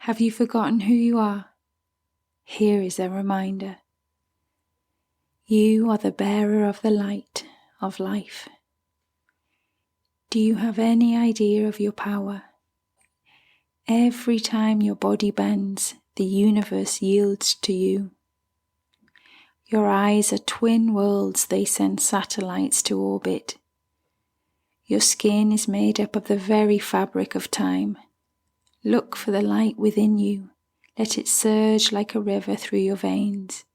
Have you forgotten who you are? Here is a reminder. You are the bearer of the light of life. Do you have any idea of your power? Every time your body bends, the universe yields to you. Your eyes are twin worlds they send satellites to orbit. Your skin is made up of the very fabric of time. Look for the light within you. Let it surge like a river through your veins.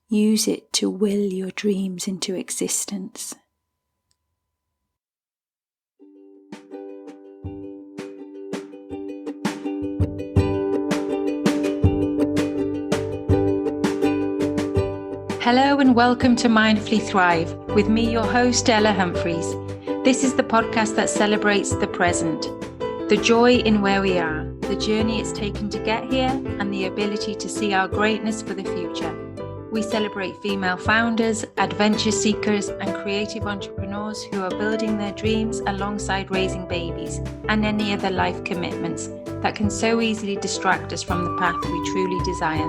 Use it to will your dreams into existence. Hello and welcome to Mindfully Thrive with me, your host, Ella Humphreys. This is the podcast that celebrates the present, the joy in where we are, the journey it's taken to get here, and the ability to see our greatness for the future. We celebrate female founders, adventure seekers, and creative entrepreneurs who are building their dreams alongside raising babies and any other life commitments that can so easily distract us from the path we truly desire.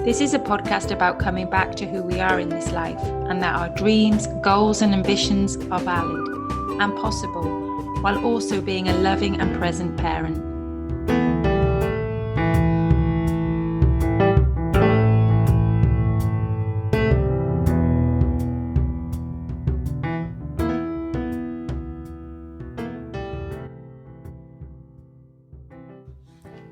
This is a podcast about coming back to who we are in this life, and that our dreams, goals, and ambitions are valid and possible, while also being a loving and present parent.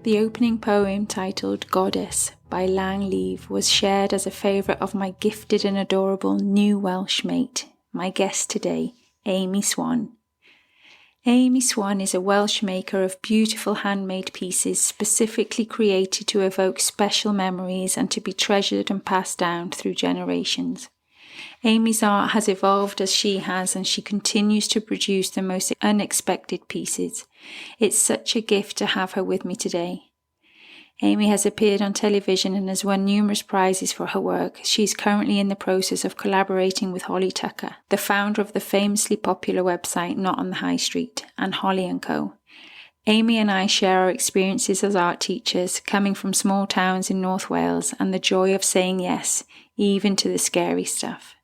The opening poem, titled Goddess by Lang Leave, was shared as a favourite of my gifted and adorable new Welsh mate, my guest today, Amy Swann. Amy Swann is a Welsh maker of beautiful handmade pieces specifically created to evoke special memories and to be treasured and passed down through generations. Amy's art has evolved as she has, and she continues to produce the most unexpected pieces. It's such a gift to have her with me today. Amy has appeared on television and has won numerous prizes for her work. She's currently in the process of collaborating with Holly Tucker, the founder of the famously popular website Not on the High Street, and Holly & Co. Amy and I share our experiences as art teachers, coming from small towns in North Wales, and the joy of saying yes, even to the scary stuff.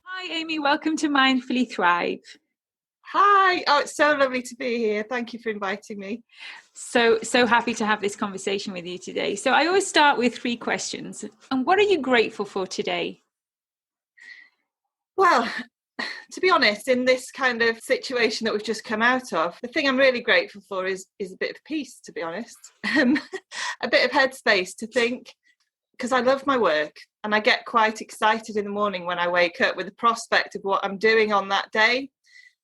Hi Amy, welcome to Mindfully Thrive. Hi, it's so lovely to be here. Thank you for inviting me. So happy to have this conversation with you today. So I always start with 3 questions. And what are you grateful for today? Well, to be honest, in this kind of situation that we've just come out of, the thing I'm really grateful for is a bit of peace, to be honest. A bit of headspace to think, because I love my work and I get quite excited in the morning when I wake up with the prospect of what I'm doing on that day,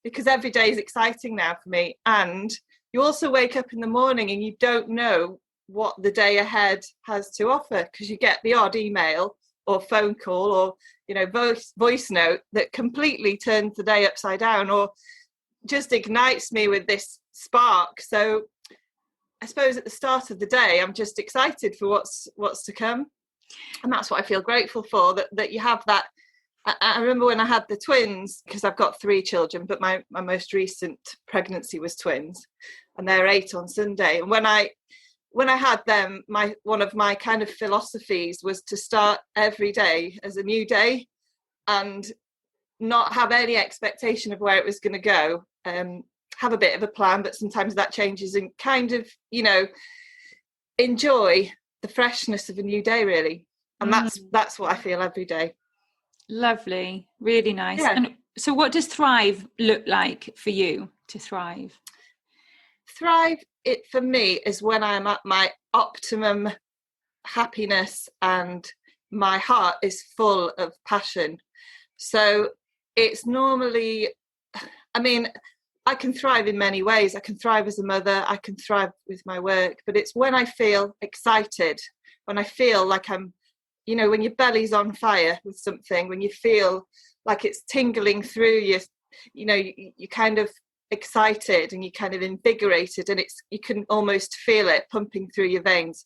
because every day is exciting now for me. And you also wake up in the morning and you don't know what the day ahead has to offer, because you get the odd email or phone call or voice note that completely turns the day upside down or just ignites me with this spark. So I suppose at the start of the day I'm just excited for what's to come, and that's what I feel grateful for, that you have that. I remember when I had the twins, because I've got 3 children, but my most recent pregnancy was twins, and they're 8 on Sunday. And when I had them, one of my kind of philosophies was to start every day as a new day and not have any expectation of where it was going to go. Have a bit of a plan, but sometimes that changes, and kind of, enjoy the freshness of a new day, really. And that's what I feel every day. Lovely, really nice. Yeah. And so what does thrive look like for you, to thrive? Thrive, it for me is when I'm at my optimum happiness and my heart is full of passion. So it's normally, I can thrive in many ways. I can thrive as a mother, I can thrive with my work, but it's when I feel excited, when I feel like I'm, when your belly's on fire with something, when you feel like it's tingling through you, you're kind of excited and you're kind of invigorated, and you can almost feel it pumping through your veins.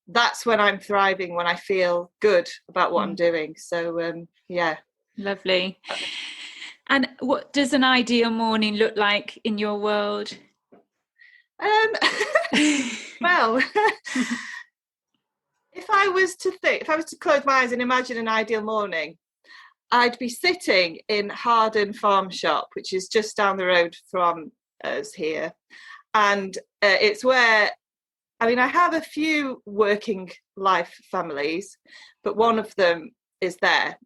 That's when I'm thriving, when I feel good about what I'm doing. So, yeah. Lovely. And what does an ideal morning look like in your world? Well, if I was to close my eyes and imagine an ideal morning, I'd be sitting in Harden Farm Shop, which is just down the road from us here. And it's where, I mean, I have a few working life families, but one of them is there.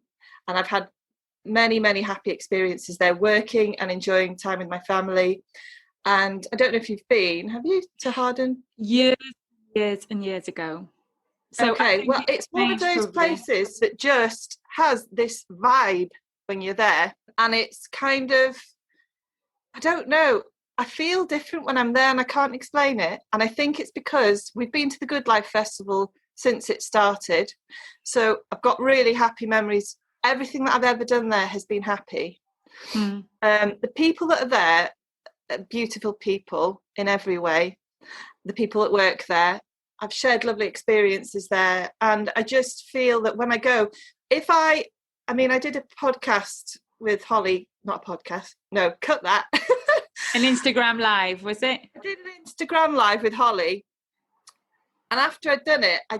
And I've had many, many happy experiences there, working and enjoying time with my family. And I don't know if have you to Harden? Years and years ago. So okay, well, it's one of those places that just has this vibe when you're there. And it's kind of, I don't know, I feel different when I'm there and I can't explain it. And I think it's because we've been to the Good Life Festival since it started. So I've got really happy memories. Everything that I've ever done there has been happy. The people that are there, beautiful people in every way. The people that work there, I've shared lovely experiences there. And I just feel that when I go, I did a podcast with Holly, not a podcast, no, cut that. An Instagram live, was it? I did an Instagram live with Holly. And after I'd done it, I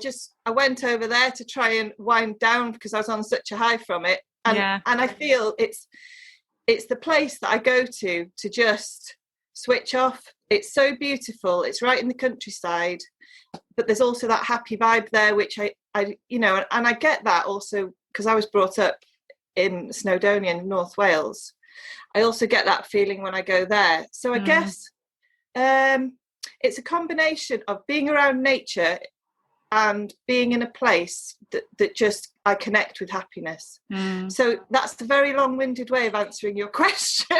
went over there to try and wind down because I was on such a high from it. And I feel it's the place that I go to just switch off. It's so beautiful. It's right in the countryside, but there's also that happy vibe there, which I and I get that also because I was brought up in Snowdonia, North Wales. I also get that feeling when I go there. So I guess it's a combination of being around nature and being in a place that just I connect with happiness. So that's the very long-winded way of answering your question.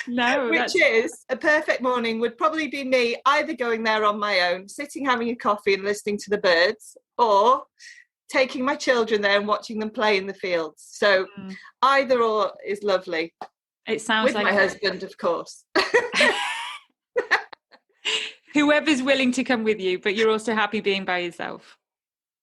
No, which is a perfect morning would probably be me either going there on my own, sitting having a coffee and listening to the birds, or taking my children there and watching them play in the fields. So either or is lovely. It sounds with my husband, of course. Whoever's willing to come with you, but you're also happy being by yourself.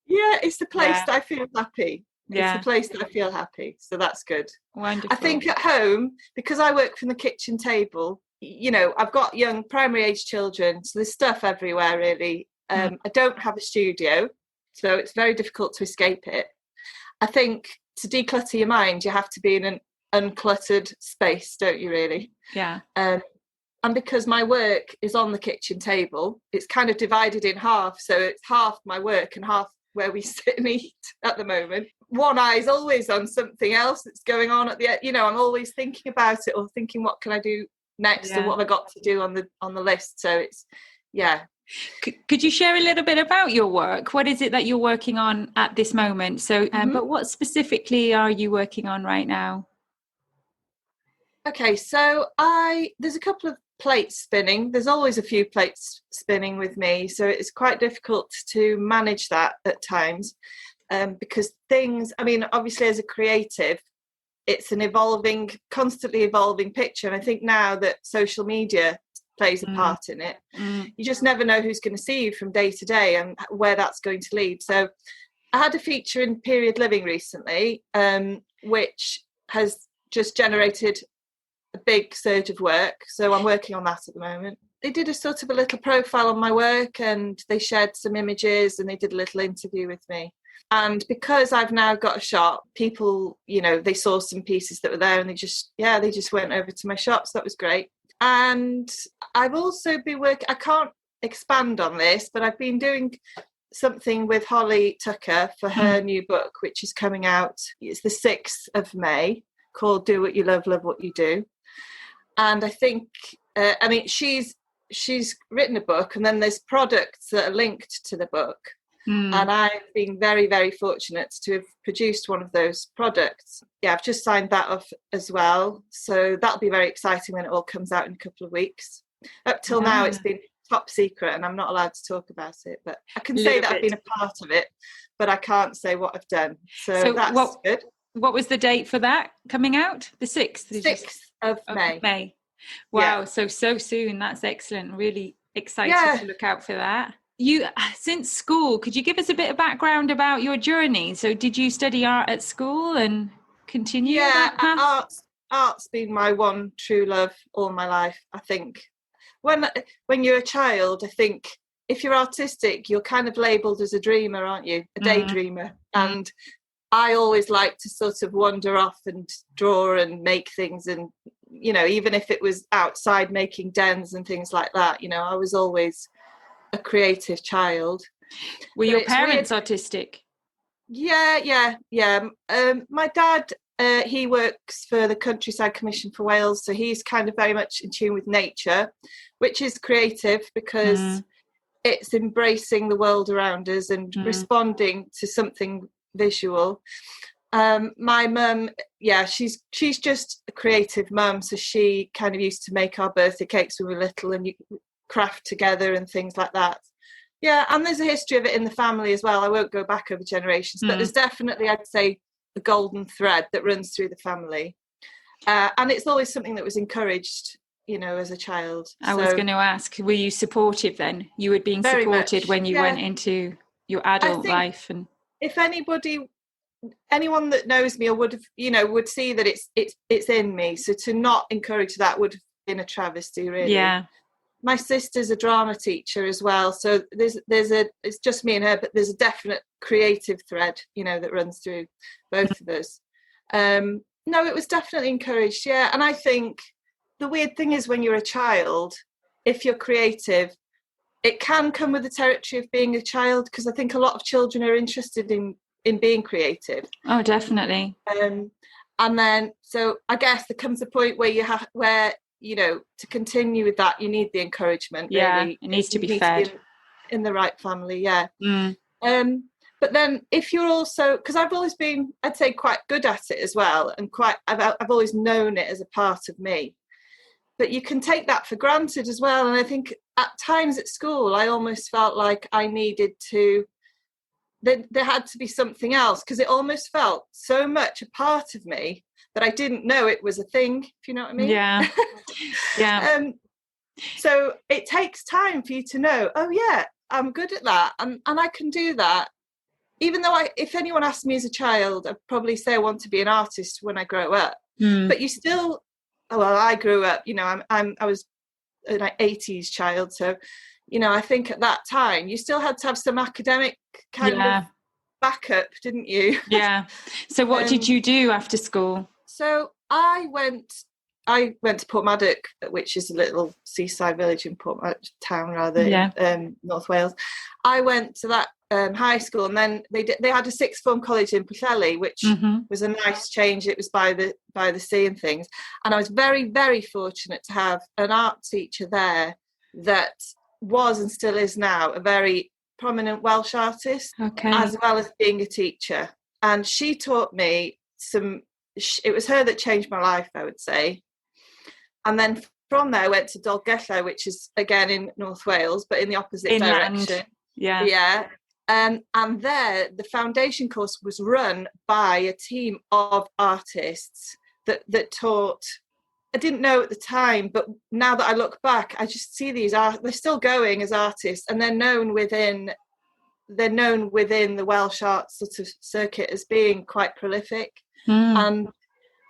Yeah, it's the place that I feel happy. It's the place that I feel happy. So that's good. Wonderful. I think at home, because I work from the kitchen table, I've got young primary age children, so there's stuff everywhere, really. I don't have a studio, so it's very difficult to escape it. I think to declutter your mind, you have to be in an uncluttered space, don't you, really? Yeah. And because my work is on the kitchen table, it's kind of divided in half. So it's half my work and half where we sit and eat at the moment. One eye is always on something else that's going on at the end. I'm always thinking about it or thinking, what can I do next or what have I got to do on the list? So it's, Could you share a little bit about your work? What is it that you're working on at this moment? So, but what specifically are you working on right now? Okay, so there's a couple of plates spinning. There's always a few plates spinning with me, so it's quite difficult to manage that at times because obviously as a creative, it's an constantly evolving picture. And I think now that social media plays a part in it, you just never know who's going to see you from day to day and where that's going to lead. So I had a feature in Period Living recently, which has just generated a big surge of work. So I'm working on that at the moment. They did a sort of a little profile on my work and they shared some images and they did a little interview with me. And because I've now got a shop, people, they saw some pieces that were there and they just went over to my shop. So that was great. And I've also been working, I can't expand on this, but I've been doing something with Holly Tucker for her new book, which is coming out. It's the 6th of May, called Do What You Love, Love What You Do. And I think, she's written a book and then there's products that are linked to the book. And I've been very, very fortunate to have produced one of those products. Yeah, I've just signed that off as well. So that'll be very exciting when it all comes out in a couple of weeks. Up till now, it's been top secret and I'm not allowed to talk about it. But I can say that I've been a part of it, but I can't say what I've done. So that's good. What was the date for that coming out? The 6th? 6th of May. Wow, yeah. So soon. That's excellent. Really excited to look out for that. You, since school, could you give us a bit of background about your journey? So did you study art at school and continue that path? Art's been my one true love all my life, I think. when you're a child, I think if you're artistic, you're kind of labelled as a dreamer, aren't you? A daydreamer. And I always like to sort of wander off and draw and make things, and even if it was outside making dens and things like that, I was always a creative child. Were your parents artistic? Yeah. My dad, he works for the Countryside Commission for Wales, so he's kind of very much in tune with nature, which is creative because it's embracing the world around us and responding to something visual. My mum, she's just a creative mum, so she kind of used to make our birthday cakes when we were little and craft together and things like that. Yeah, and there's a history of it in the family as well. I won't go back over generations, but there's definitely, I'd say, a golden thread that runs through the family. And it's always something that was encouraged, as a child. I was going to ask, were you supportive then? You were being supported when you went into your adult life? And if anyone that knows me or would have, would see that it's in me. So to not encourage that would have been a travesty, really. Yeah. My sister's a drama teacher as well, so it's just me and her, but there's a definite creative thread, that runs through both of us. No, it was definitely encouraged, yeah. And I think the weird thing is when you're a child, if you're creative, it can come with the territory of being a child, because I think a lot of children are interested in being creative. Oh, definitely. And then, so I guess there comes a point where to continue with that, you need the encouragement. Yeah, really. It needs to be fed. In the right family, yeah. But then if you're also, because I've always been, I'd say, quite good at it as well, and I've always known it as a part of me. But you can take that for granted as well. And I think at times at school, I almost felt like I needed to, there had to be something else, because it almost felt so much a part of me that I didn't know it was a thing, if you know what I mean. Yeah. Yeah. So it takes time for you to know, oh yeah, I'm good at that, and I can do that. Even though if anyone asked me as a child, I'd probably say I want to be an artist when I grow up. But you still, I grew up, I was an 80s child, so I think at that time you still had to have some academic kind of backup, didn't you? Yeah. So what did you do after school? So I went to Portmadog, which is a little seaside village in town rather, in North Wales. I went to that high school, and then they had a sixth form college in Pwllheli, which was a nice change. It was by the sea and things, and I was very, very fortunate to have an art teacher there that was and still is now a very prominent Welsh artist, as well as being a teacher. And she taught me it was her that changed my life, I would say. And then from there I went to Dolgellau, which is again in North Wales, but in the opposite direction. Yeah. And there the foundation course was run by a team of artists that taught. I didn't know at the time, but now that I look back, I just see they're still going as artists, and they're known within the Welsh arts sort of circuit as being quite prolific. And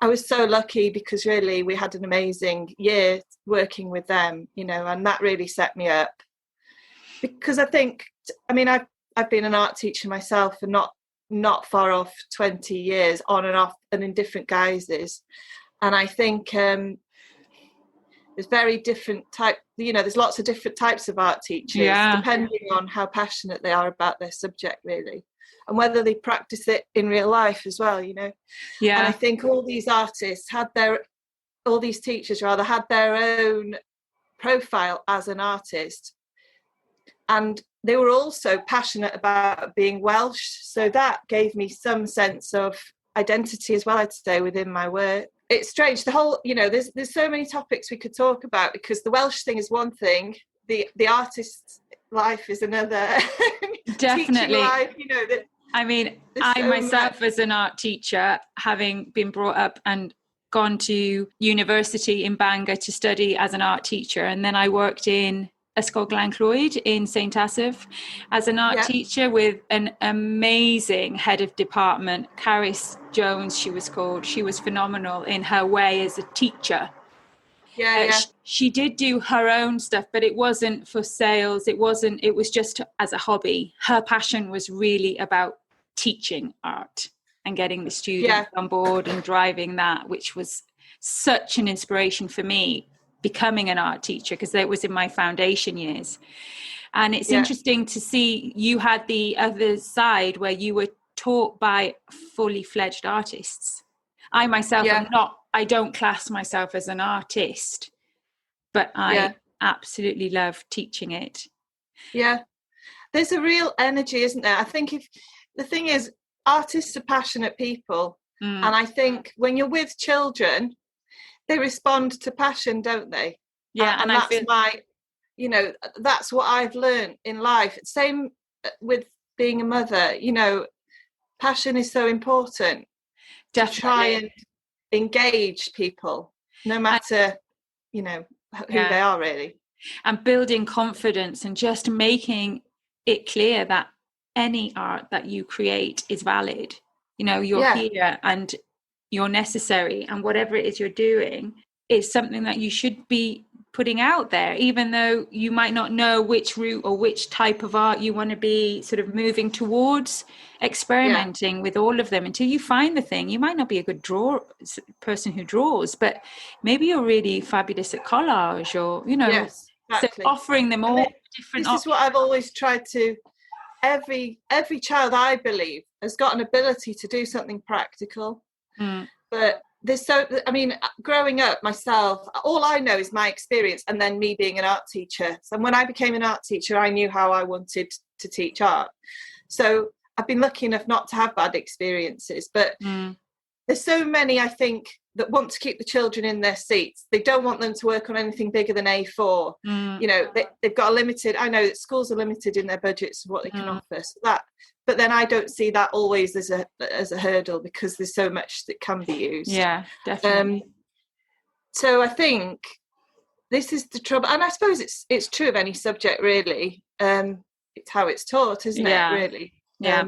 I was so lucky, because really we had an amazing year working with them, and that really set me up. Because I think, I've been an art teacher myself, and not far off 20 years on and off and in different guises. And I think there's very different there's lots of different types of art teachers, depending on how passionate they are about their subject, really, and whether they practice it in real life as well, And I think all these teachers had their own profile as an artist, and they were also passionate about being Welsh, so that gave me some sense of identity as well, I'd say, within my work. It's strange, the whole, there's so many topics we could talk about, because the Welsh thing is one thing, the artist's life is another. Definitely. Life, I myself as an art teacher, having been brought up and gone to university in Bangor to study as an art teacher, and then I worked in Ysgol Glan Clwyd in St Asaph as an art teacher with an amazing head of department, Caris Jones she was called. She was phenomenal in her way as a teacher. Yeah. She did do her own stuff, but it wasn't for sales. It was just as a hobby. Her passion was really about teaching art and getting the students on board and driving that, which was such an inspiration for me becoming an art teacher, because that was in my foundation years. And it's interesting to see you had the other side where you were taught by fully fledged artists. I myself I don't class myself as an artist, but I absolutely love teaching it. Yeah. There's a real energy, isn't there? I think the thing is, artists are passionate people. And I think when you're with children, they respond to passion, don't they? Yeah. And that's that's what I've learned in life. Same with being a mother, passion is so important. Definitely. To try and engage people, no matter, who they are, really. And building confidence and just making it clear that any art that you create is valid. You're here and you're necessary, and whatever it is you're doing is something that you should be putting out there, even though you might not know which route or which type of art you want to be sort of moving towards, experimenting with all of them until you find the thing. You might not be a good person who draws, but maybe you're really fabulous at collage, or yes, exactly. So offering them all different options. Is what I've always tried to. Every child, I believe, has got an ability to do something practical, but growing up myself, all I know is my experience, and then me being an art teacher. So when I became an art teacher, I knew how I wanted to teach art. So I've been lucky enough not to have bad experiences, but there's so many, I think, that want to keep the children in their seats. They don't want them to work on anything bigger than A4. They've got I know that schools are limited in their budgets of what they can offer. So but then I don't see that always as a hurdle, because there's so much that can be used. Yeah, definitely. So I think this is the trouble, and I suppose it's true of any subject, really. It's how it's taught, isn't it? Really. Yeah.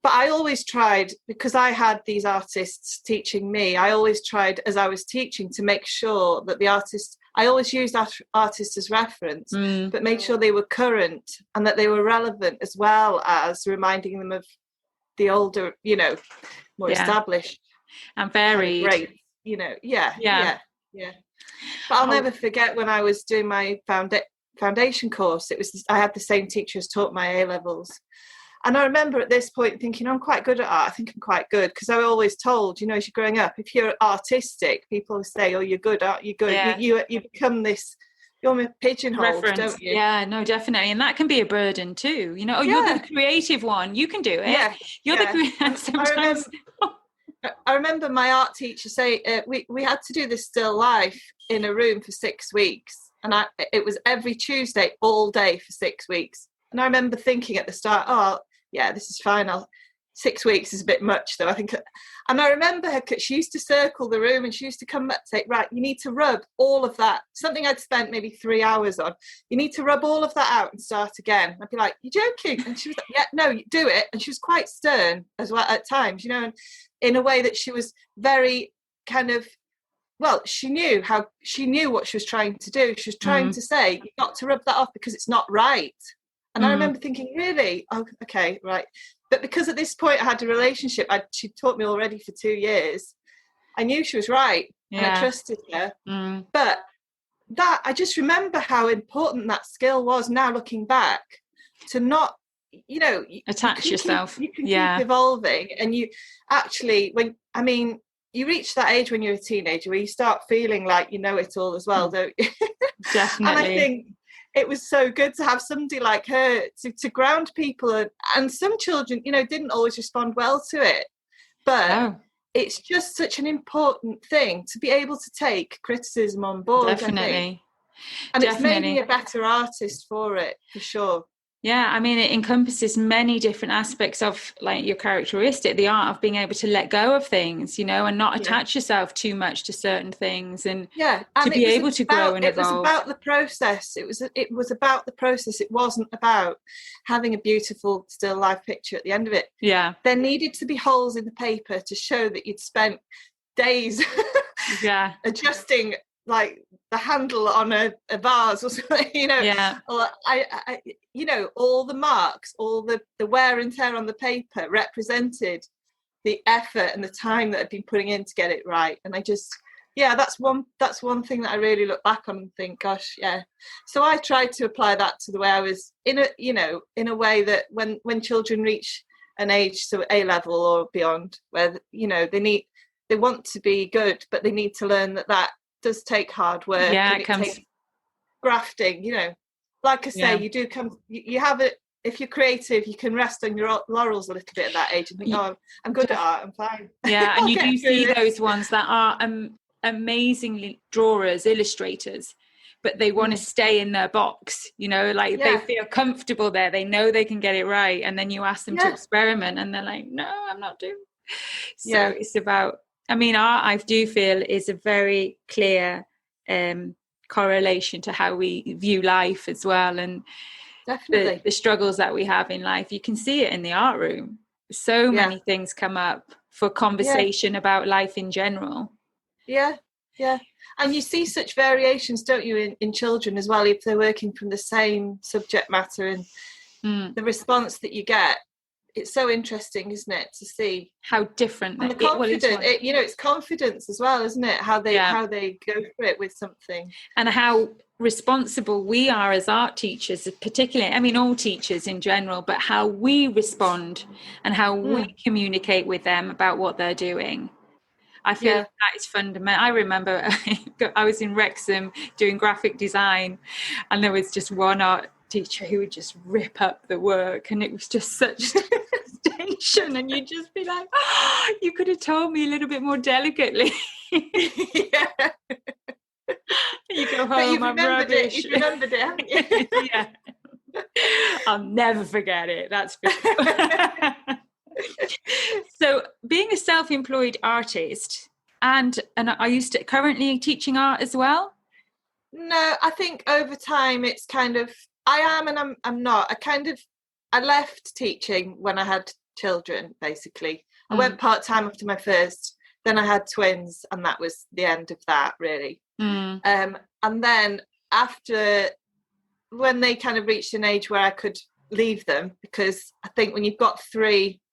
But I always tried, because I had these artists teaching me, I always tried, as I was teaching, to make sure that the artists, I always used artists as reference, but made sure they were current and that they were relevant, as well as reminding them of the older, more established. And varied. Great, yeah. But I'll never forget when I was doing my foundation course, I had the same teacher as taught my A-levels. And I remember at this point thinking, I'm quite good at art. I think I'm quite good, because I was always told, as you're growing up, if you're artistic, people say, oh, you're good, aren't you? Good. Yeah. You become this, you're pigeonholed, don't you? Yeah, no, definitely. And that can be a burden too. You're the creative one. You can do it. Yeah. You're the creative. Sometimes. I remember my art teacher say, we had to do this still life in a room for 6 weeks. And it was every Tuesday, all day for 6 weeks. And I remember thinking at the start, this is fine. 6 weeks is a bit much, though, I think. And I remember she used to circle the room, and she used to come back and say, right, you need to rub all of that. Something I'd spent maybe 3 hours on. You need to rub all of that out and start again. I'd be like, you're joking? And she was like, yeah, no, you do it. And she was quite stern as well at times, and in a way that she was very kind of, she knew what she was trying to do. She was trying to say, you've got to rub that off because it's not right. And I remember thinking, really? Oh, okay, right. But because at this point I had a relationship, she taught me already for 2 years. I knew she was right, and I trusted her. But I just remember how important that skill was now looking back, to not, attach yourself. You can keep evolving. And you actually, you reach that age when you're a teenager where you start feeling like you know it all as well, don't you? Definitely. And I think it was so good to have somebody like her to ground people, and some children, didn't always respond well to it, but it's just such an important thing to be able to take criticism on board. Definitely. And it's made me a better artist for it, for sure. Yeah, it encompasses many different aspects of, like, your characteristic, the art of being able to let go of things, and not attach yourself too much to certain things, and to be able to grow and evolve. It was about the process. It was about the process. It wasn't about having a beautiful still life picture at the end of it. Yeah. There needed to be holes in the paper to show that you'd spent days adjusting like the handle on a vase or something, Yeah. or I all the marks, all the wear and tear on the paper represented the effort and the time that I'd been putting in to get it right. And I just, that's one thing that I really look back on and think, gosh, yeah. So I tried to apply that to the way I was in a way that when children reach an age, so A level or beyond, where they want to be good, but they need to learn that does take hard work. Yeah, and it takes grafting. Like I say, you have it. If you're creative, you can rest on your laurels a little bit at that age and think, oh, I'm good at art, I'm fine. Yeah, and you do see those ones that are amazingly drawers, illustrators, but they want to stay in their box, they feel comfortable there. They know they can get it right. And then you ask them to experiment and they're like, no, I'm not doing. So it's about, art, I do feel, is a very clear correlation to how we view life as well. And definitely the struggles that we have in life, you can see it in the art room. So many things come up for conversation about life in general. And you see such variations, don't you, in children as well, if they're working from the same subject matter, and the response that you get, it's so interesting, isn't it, to see how different and the confidence. It's confidence as well, isn't it, how they go for it with something, and how responsible we are as art teachers, particularly, all teachers in general, but how we respond and how we communicate with them about what they're doing. I feel like that is fundamental. I remember I was in Wrexham doing graphic design, and there was just one art teacher who would just rip up the work, and it was just such devastation, and you'd just be like, oh, you could have told me a little bit more delicately. You go home, I'm rubbish. You've remembered it, haven't you? Yeah. I'll never forget it, that's for sure. So being a self-employed artist, and are you currently teaching art as well? No, I think over time it's kind of, I am and I'm not. I left teaching when I had children, basically. I went part-time after my first, then I had twins, and that was the end of that, really. And then after, when they kind of reached an age where I could leave them, because I think when you've got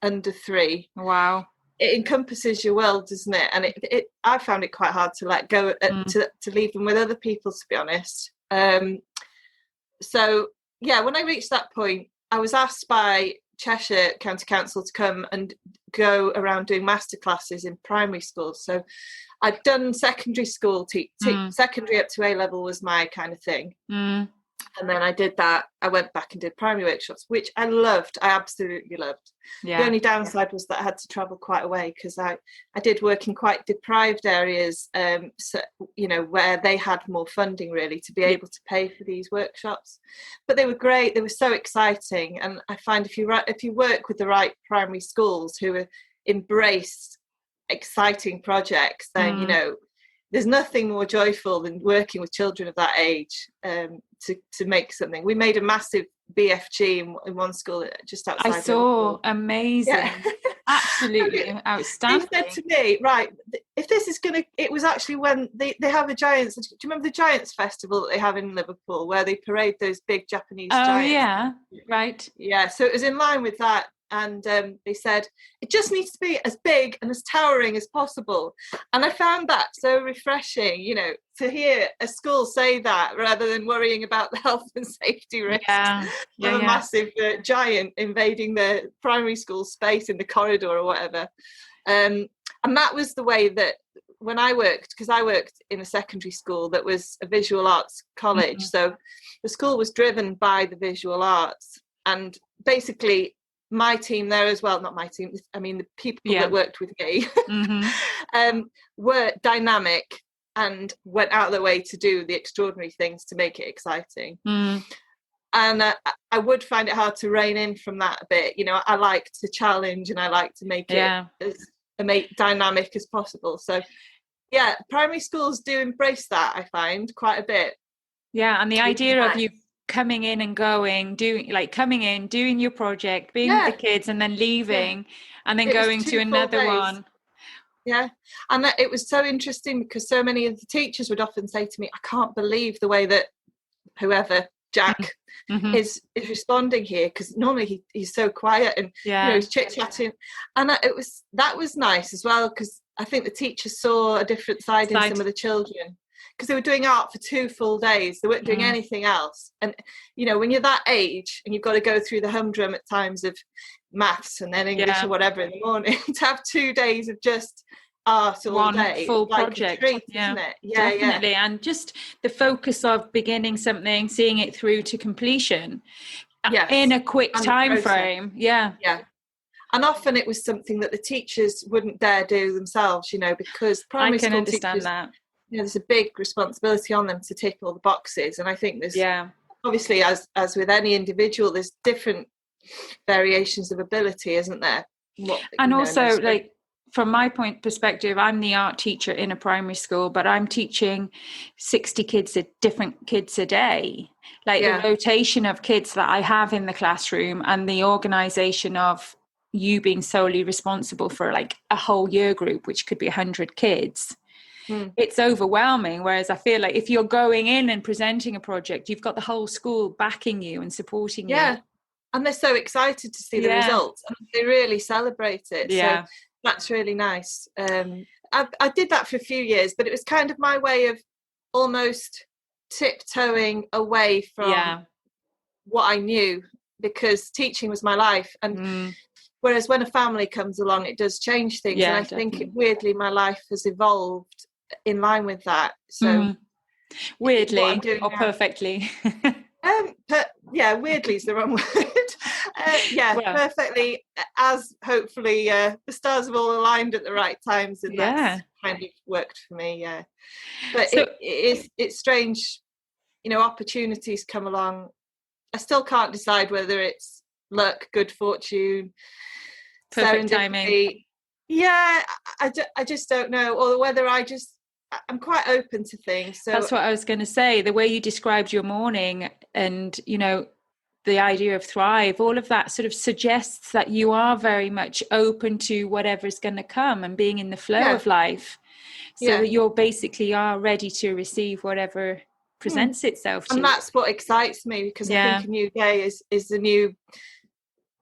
under three, wow, it encompasses your world, doesn't it? And I found it quite hard to let go, to leave them with other people, to be honest. So when I reached that point, I was asked by Cheshire County Council to come and go around doing masterclasses in primary schools. So I'd done secondary school, secondary up to A level was my kind of thing. And then I did that. I went back and did primary workshops, which I loved. I absolutely loved. The only downside was that I had to travel quite a way, because I did work in quite deprived areas, where they had more funding, really, to be able to pay for these workshops. But they were great. They were so exciting. And I find if you work with the right primary schools who embrace exciting projects, then, there's nothing more joyful than working with children of that age, to make something. We made a massive BFG in one school just outside. I saw. Liverpool. Amazing. Absolutely outstanding. They said to me, right, if this is going to, it was actually when they have a Giants, do you remember the Giants Festival that they have in Liverpool, where they parade those big Japanese giants? Oh, yeah, right. Yeah, so it was in line with that. And they said, it just needs to be as big and as towering as possible. And I found that so refreshing, to hear a school say that, rather than worrying about the health and safety risks of a massive giant invading the primary school space in the corridor or whatever. And that was the way that when I worked, because I worked in a secondary school that was a visual arts college. So the school was driven by the visual arts. And basically, my team there as well, not my team, I mean the people that worked with me, were dynamic and went out of their way to do the extraordinary things to make it exciting. And I would find it hard to rein in from that a bit. I like to challenge and I like to make it as dynamic as possible. So primary schools do embrace that, I find, quite a bit. And the idea of you coming in and going, doing your project, being with the kids, and then leaving, and then going to another one. Yeah. And it was so interesting because so many of the teachers would often say to me, I can't believe the way that whoever, Jack, Mm-hmm. is responding here, because normally he's so quiet and he's chit-chatting. And that was nice as well, because I think the teachers saw a different side in some of the children, because they were doing art for 2 full days. They weren't doing anything else. And when you're that age and you've got to go through the humdrum at times of maths and then English or whatever in the morning, to have 2 days of just art all day, full like project, a treat, isn't it? Definitely. And just the focus of beginning something, seeing it through to completion in a quick time frame. And often it was something that the teachers wouldn't dare do themselves, because primary I can school understand teachers, that. There's a big responsibility on them to tick all the boxes. And I think there's obviously, as with any individual, there's different variations of ability, isn't there? And also, like, from my perspective, I'm the art teacher in a primary school, but I'm teaching 60 different kids a day. Like the rotation of kids that I have in the classroom and the organisation of you being solely responsible for like a whole year group, which could be 100 kids. It's overwhelming. Whereas I feel like if you're going in and presenting a project, you've got the whole school backing you and supporting you. And they're so excited to see the results, and they really celebrate it. So that's really nice. I did that for a few years, but it was kind of my way of almost tiptoeing away from what I knew, because teaching was my life. And whereas when a family comes along, it does change things. And I think weirdly my life has evolved in line with that. So weirdly or perfectly. Weirdly is the wrong word. Perfectly, as hopefully the stars have all aligned at the right times, and that's kind of worked for me. But so, it's strange, opportunities come along. I still can't decide whether it's luck, good fortune, perfect timing. I just don't know, or whether I'm quite open to things. So that's what I was going to say. The way you described your morning and, the idea of thrive, all of that sort of suggests that you are very much open to whatever's going to come and being in the flow of life. So that you're basically are ready to receive whatever presents itself to you. And that's what excites me, because I think a new day is a new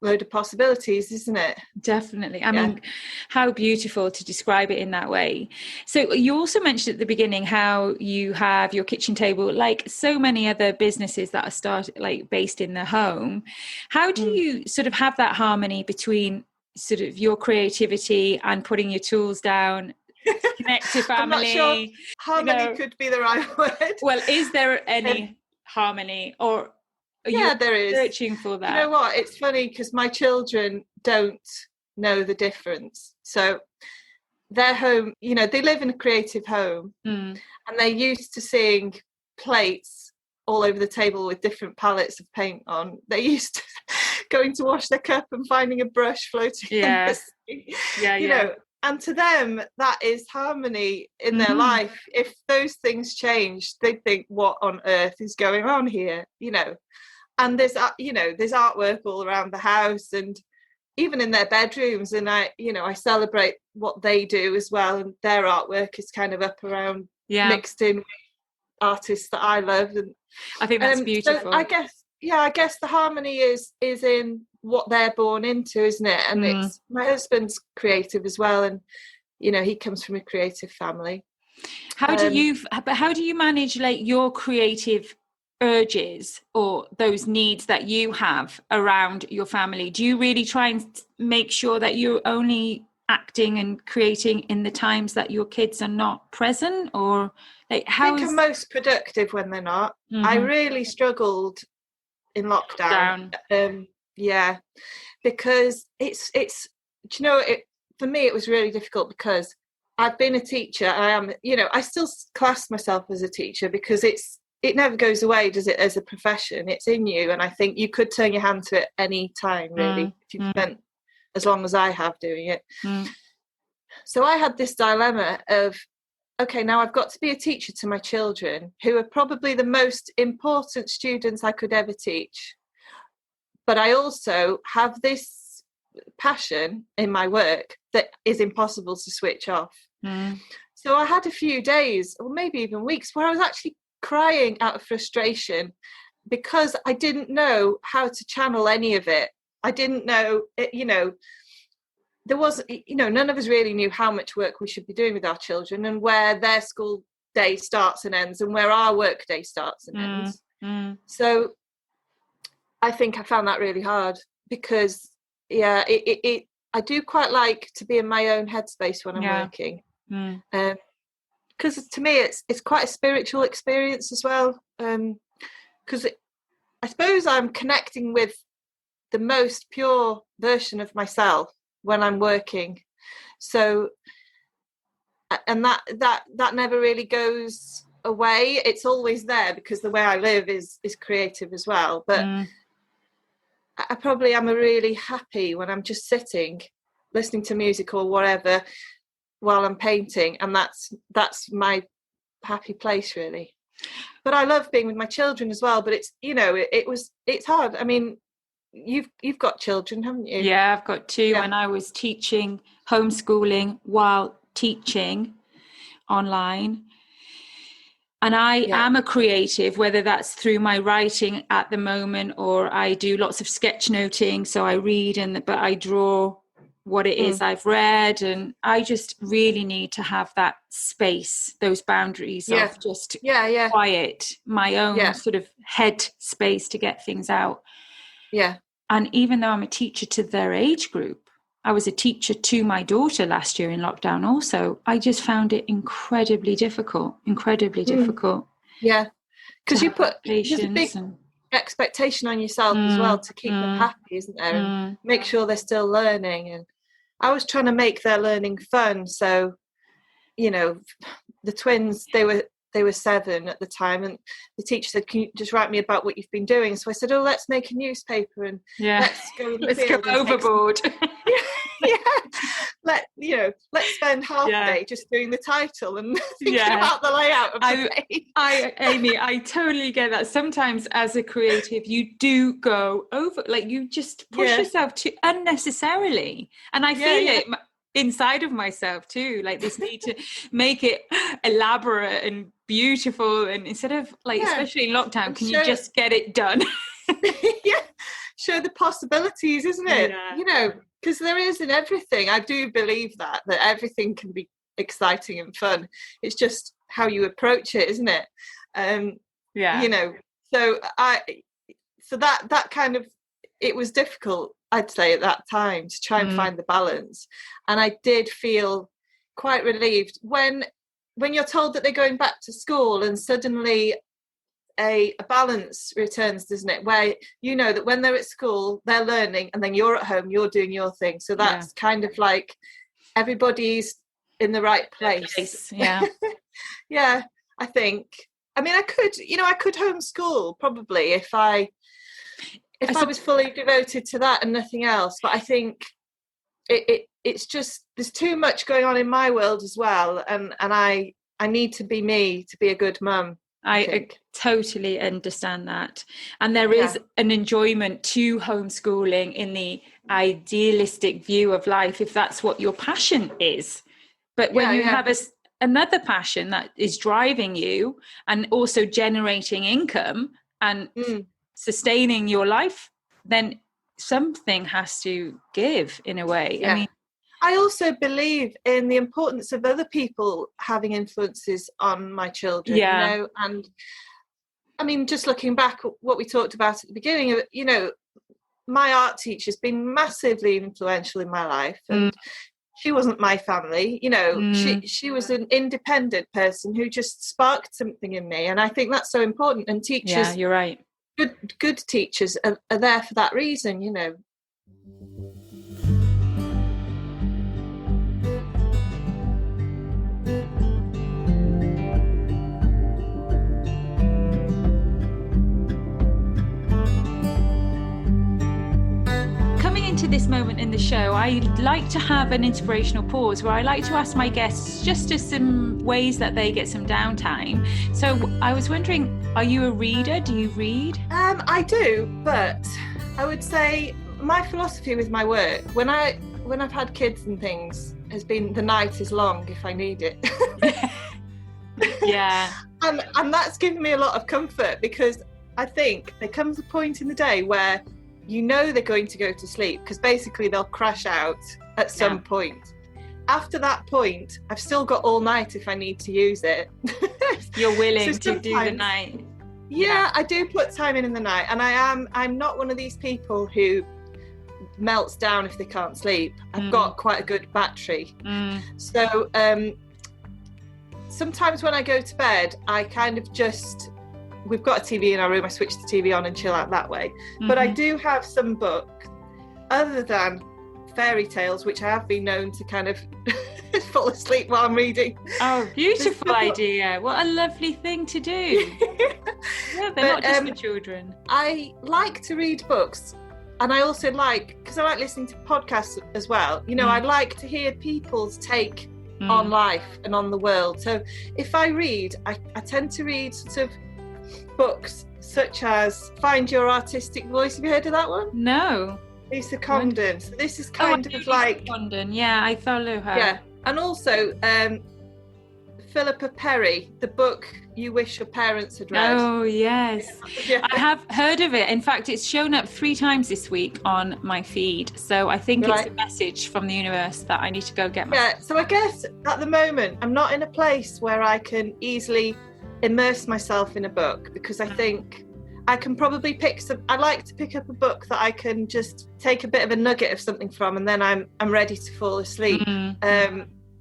load of possibilities, isn't it? Definitely. I mean, how beautiful to describe it in that way. So you also mentioned at the beginning how you have your kitchen table, like so many other businesses that are based in the home. How do you sort of have that harmony between sort of your creativity and putting your tools down, connect to family? I'm not sure harmony could be the right word. Well, is there any harmony, or there is searching for that? You know what, it's funny because my children don't know the difference. So their home, they live in a creative home, and they're used to seeing plates all over the table with different palettes of paint on. They're used to going to wash their cup and finding a brush floating in the sink. And to them that is harmony in their life. If those things change, they think, what on earth is going on here? And there's artwork all around the house and even in their bedrooms. And I celebrate what they do as well. And their artwork is kind of up around, mixed in with artists that I love. And I think that's beautiful. So I guess the harmony is in what they're born into, isn't it? And it's my husband's creative as well. And, he comes from a creative family. How do you manage like your creative urges or those needs that you have around your family? Do you really try and make sure that you're only acting and creating in the times that your kids are not present, or like how I think I'm most productive when they're not? I really struggled in lockdown. Because it's for me it was really difficult, because I've been a teacher. I am, I still class myself as a teacher, because it never goes away, does it, as a profession? It's in you, and I think you could turn your hand to it any time, really, if you've spent as long as I have doing it. So I had this dilemma of, okay, now I've got to be a teacher to my children, who are probably the most important students I could ever teach. But I also have this passion in my work that is impossible to switch off. So I had a few days, or maybe even weeks, where I was actually crying out of frustration because I didn't know how to channel any of it. I didn't know, there was, none of us really knew how much work we should be doing with our children and where their school day starts and ends and where our work day starts and ends. So I think I found that really hard because, I do quite like to be in my own headspace when I'm working. Because to me, it's quite a spiritual experience as well. Because I suppose I'm connecting with the most pure version of myself when I'm working. So, and that never really goes away. It's always there because the way I live is creative as well. But I probably am really happy when I'm just sitting, listening to music or whatever while I'm painting, and that's my happy place really. But I love being with my children as well. But it's it's hard. I mean, you've got children, haven't you? Yeah, I've got two, and I was teaching homeschooling while teaching online. And I am a creative, whether that's through my writing at the moment or I do lots of sketchnoting. So I read but I draw what it is I've read, and I just really need to have that space, those boundaries of just quiet, my own sort of head space to get things out. And even though I'm a teacher to their age group, I was a teacher to my daughter last year in lockdown also, I just found it incredibly difficult. Because you put there's a big expectation on yourself as well to keep them happy, isn't there? And make sure they're still learning. And I was trying to make their learning fun. So, the twins, they were 7 at the time, and the teacher said, "Can you just write me about what you've been doing?" So I said, "Oh, let's make a newspaper and let's go in the field go overboard." Let's spend half a day just doing the title and thinking about the layout of the page. Amy, I totally get that. Sometimes as a creative, you do go over, like you just push yourself too unnecessarily, and I feel it inside of myself too, like this need to make it elaborate and beautiful, and instead of especially in lockdown, can you just get it done? Show the possibilities, isn't it? Because there is in everything. I do believe that everything can be exciting and fun. It's just how you approach it, isn't it? So that kind of, it was difficult, I'd say, at that time to try and find the balance. And I did feel quite relieved when you're told that they're going back to school and suddenly a balance returns, doesn't it? Where you know that when they're at school, they're learning, and then you're at home, you're doing your thing. So that's kind of like everybody's in the right place. I think. I mean, I could homeschool probably if I was fully devoted to that and nothing else. But I think it's just, there's too much going on in my world as well, and I need to be me to be a good mum. I totally understand that. And there is an enjoyment to homeschooling in the idealistic view of life, if that's what your passion is. But when you have another passion that is driving you and also generating income and sustaining your life, then something has to give in a way. I mean, I also believe in the importance of other people having influences on my children, and I mean, just looking back at what we talked about at the beginning, my art teacher's been massively influential in my life, and she wasn't my family, she was an independent person who just sparked something in me, and I think that's so important. And teachers, you're right, good teachers are there for that reason, To this moment in the show, I like to have an inspirational pause where I like to ask my guests just some ways that they get some downtime. So I was wondering, are you a reader? Do you read? I do, but I would say my philosophy with my work, when I've had kids and things, has been the night is long if I need it. Yeah. And that's given me a lot of comfort, because I think there comes a point in the day where you know they're going to go to sleep, because basically they'll crash out at some point. After that point, I've still got all night if I need to use it. You're willing to do the night. Yeah, I do put time in the night, and I'm not one of these people who melts down if they can't sleep. I've got quite a good battery. So sometimes when I go to bed, I kind of just, we've got a TV in our room, I switch the TV on and chill out that way. But I do have some books, other than fairy tales, which I have been known to kind of fall asleep while I'm reading. Oh, beautiful idea. What a lovely thing to do. Yeah, they're not just for children. I like to read books, and I also because I like listening to podcasts as well. You know, I like to hear people's take on life and on the world. So if I read, I tend to read sort of books such as Find Your Artistic Voice. Have you heard of that one? No. Lisa Condon. So this is kind of like Lisa Condon. Yeah, I follow her. Yeah, and also Philippa Perry, the book You Wish Your Parents Had Read. Oh yes, I have heard of it. In fact, it's shown up 3 times this week on my feed. So I think it's a message from the universe that I need to go get my. Yeah. So I guess at the moment I'm not in a place where I can easily immerse myself in a book, because I think I can probably I like to pick up a book that I can just take a bit of a nugget of something from, and then I'm ready to fall asleep.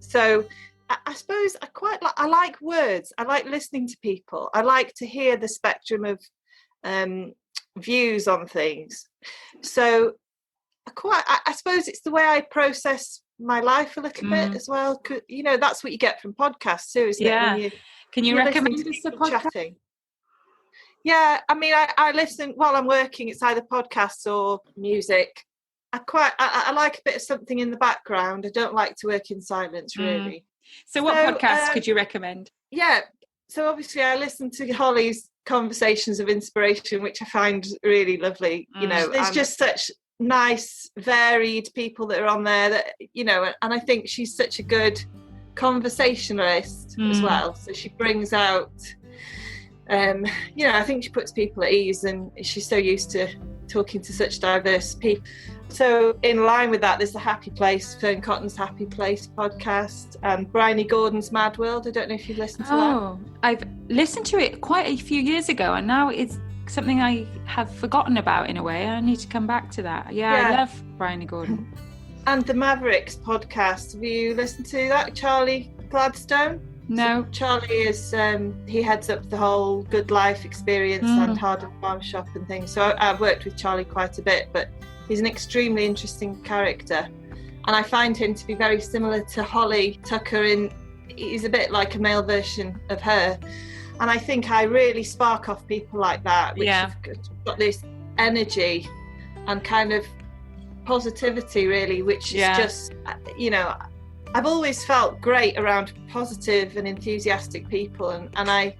So I suppose I like words. I like listening to people. I like to hear the spectrum of views on things. So I suppose it's the way I process my life a little bit as well. You know, that's what you get from podcasts too, isn't it? Can you recommend us a podcast? Chatting. Yeah, I mean, I listen while I'm working. It's either podcasts or music. I like a bit of something in the background. I don't like to work in silence, really. So what podcast could you recommend? Yeah, so obviously I listen to Holly's Conversations of Inspiration, which I find really lovely. You know, there's just such nice, varied people that are on there that, you know, and I think she's such a good conversationalist as well. So she brings out, you know, I think she puts people at ease, and she's so used to talking to such diverse people. So in line with that, there's the Happy Place, Fern Cotton's Happy Place podcast, and Bryony Gordon's Mad World. I don't know if you've listened to that. Oh, I've listened to it quite a few years ago, and now it's something I have forgotten about in a way. I need to come back to that. Yeah. I love Bryony Gordon. And the Mavericks podcast. Have you listened to that? Charlie Gladstone? No. So Charlie is, he heads up the whole Good Life experience and Harden Farm Shop and things. So I've worked with Charlie quite a bit, but he's an extremely interesting character. And I find him to be very similar to Holly Tucker he's a bit like a male version of her. And I think I really spark off people like that, which have got this energy and kind of positivity, really, which is just, you know, I've always felt great around positive and enthusiastic people, and I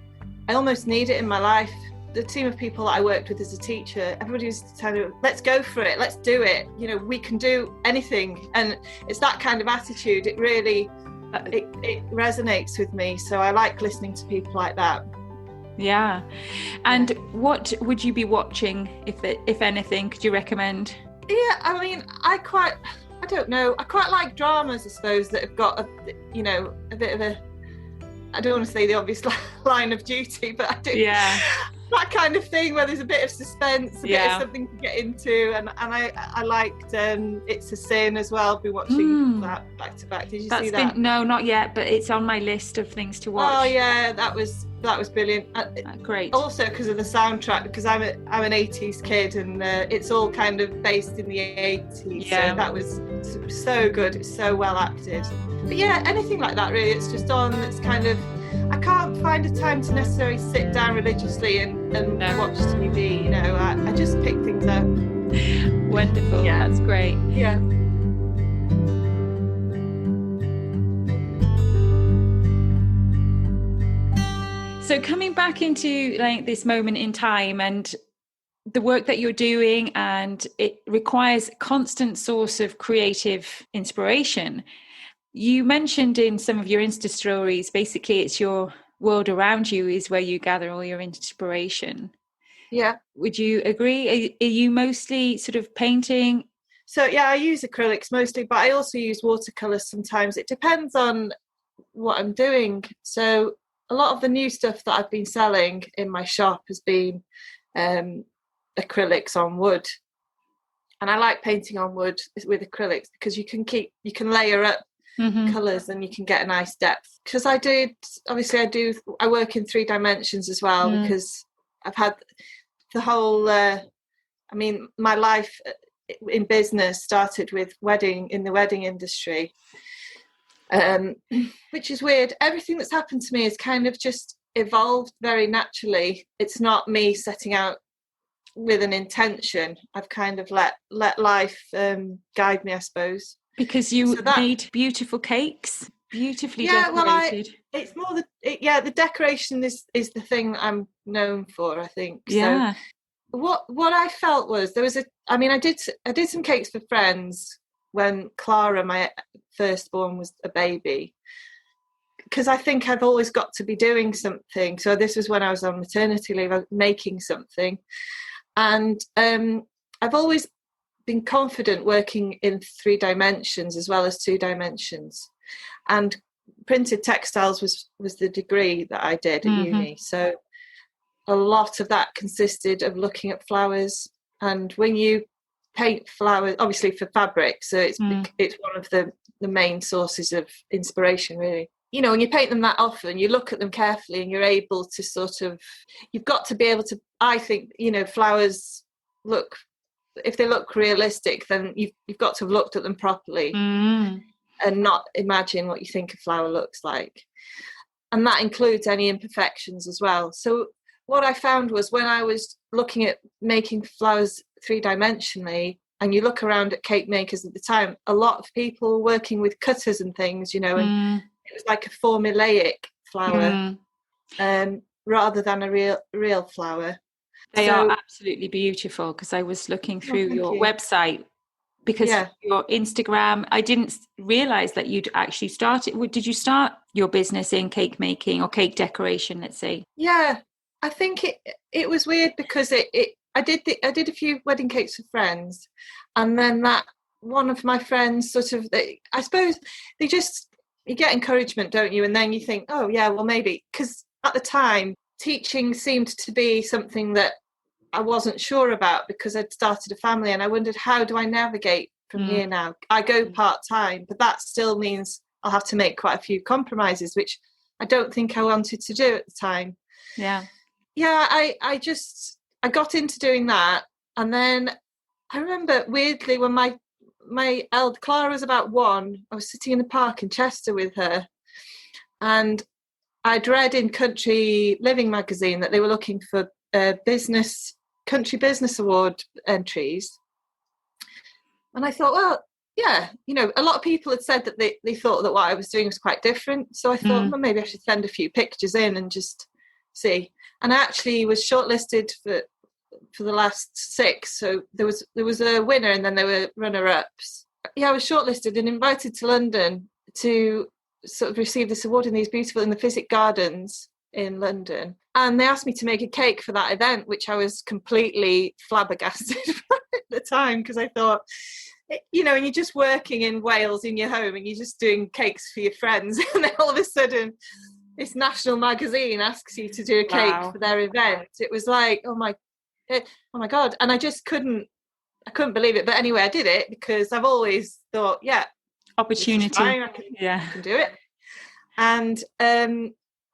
almost need it in my life. The team of people that I worked with as a teacher, everybody was kind of, let's go for it, let's do it, you know, we can do anything. And it's that kind of attitude, it really it resonates with me. So I like listening to people like that. Yeah. And what would you be watching, if anything, could you recommend? Yeah, I mean, I don't know, I quite like dramas, I suppose, that have got a bit of a, I don't want to say the obvious line of duty, but I do. Yeah. That kind of thing where there's a bit of suspense, a bit of something to get into, and I liked It's a Sin as well. I've been watching that back to back. Did you see that? No, not yet, but it's on my list of things to watch. Oh yeah, that was brilliant. Great. Also because of the soundtrack, because I'm an 80s kid, and it's all kind of based in the 80s. Yeah. So that was so good. It's so well acted. But yeah, anything like that really. It's just on. It's kind of, I can't find a time to necessarily sit down religiously and watch TV. You know, I just pick things up. Wonderful. Yeah. That's great. Yeah. So coming back into like this moment in time and the work that you're doing, and it requires a constant source of creative inspiration. You mentioned in some of your Insta stories, basically it's your world around you is where you gather all your inspiration. Yeah. Would you agree? Are you mostly sort of painting? So yeah, I use acrylics mostly, but I also use watercolours sometimes. It depends on what I'm doing. So a lot of the new stuff that I've been selling in my shop has been acrylics on wood. And I like painting on wood with acrylics because you can layer up colours and you can get a nice depth. Because I work in 3 dimensions as well, because I've had the whole, my life in business started with in the wedding industry, which is weird. Everything that's happened to me has kind of just evolved very naturally. It's not me setting out with an intention. I've kind of let life guide me, I suppose. Because you made beautiful cakes, beautifully decorated. It's more the decoration is the thing that I'm known for, I think. Yeah. So what I felt was I did some cakes for friends when Clara, my firstborn, was a baby, because I think I've always got to be doing something. So this was when I was on maternity leave. I was making something, and I've always been confident working in 3 dimensions as well as 2 dimensions. And printed textiles was the degree that I did at uni. So a lot of that consisted of looking at flowers. And when you paint flowers, obviously for fabric, so it's one of the main sources of inspiration, really. You know, when you paint them that often, you look at them carefully and you're able to you've got to be able to, I think, flowers if they look realistic, then you've got to have looked at them properly and not imagine what you think a flower looks like. And that includes any imperfections as well. So what I found was, when I was looking at making flowers 3-dimensionally, and you look around at cake makers at the time, a lot of people working with cutters and things, and it was like a formulaic flower rather than a real flower. They are absolutely beautiful, because I was looking through your website, because your Instagram, I didn't realise that you'd actually started. Did you start your business in cake making or cake decoration, let's say? Yeah, I think it was weird because I did a few wedding cakes for friends, and then that one of my friends I suppose you get encouragement, don't you? And then you think, oh yeah, well maybe, because at the time teaching seemed to be something that I wasn't sure about, because I'd started a family and I wondered, how do I navigate from here now? I go part-time, but that still means I'll have to make quite a few compromises, which I don't think I wanted to do at the time. Yeah, I got into doing that. And then I remember weirdly, when my elder Clara was about 1, I was sitting in the park in Chester with her, and I'd read in Country Living magazine that they were looking for country business award entries. And I thought, well, yeah, a lot of people had said that they thought that what I was doing was quite different. So I thought, well, maybe I should send a few pictures in and just see. And I actually was shortlisted for the last 6. So there was a winner, and then there were runner-ups. Yeah, I was shortlisted and invited to London to sort of receive this award in the Physic Gardens in London. And they asked me to make a cake for that event, which I was completely flabbergasted at the time, because I thought, and you're just working in Wales in your home and you're just doing cakes for your friends, and then all of a sudden this national magazine asks you to do a cake for their event. It was like, oh my God. And I just couldn't believe it. But anyway, I did it because I've always thought, opportunity. I can do it.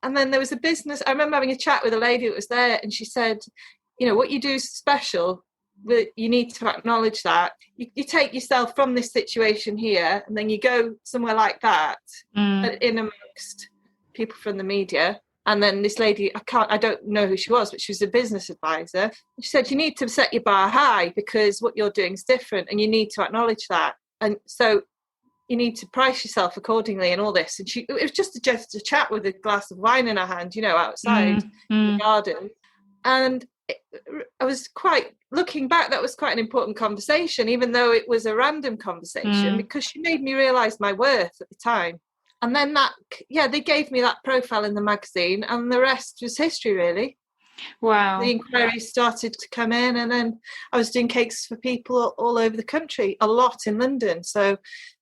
And then there was a business. I remember having a chat with a lady that was there, and she said, what you do is special, but you need to acknowledge that. You take yourself from this situation here, and then you go somewhere like that, in amongst people from the media. And then this lady, I don't know who she was, but she was a business advisor. She said, you need to set your bar high, because what you're doing is different, and you need to acknowledge that. And so you need to price yourself accordingly and all this. And it was just a chat with a glass of wine in her hand, outside in the garden. And I was quite, looking back, that was quite an important conversation, even though it was a random conversation, because she made me realise my worth at the time. And then they gave me that profile in the magazine, and the rest was history, really. Wow. The inquiries started to come in, and then I was doing cakes for people all over the country, a lot in London. So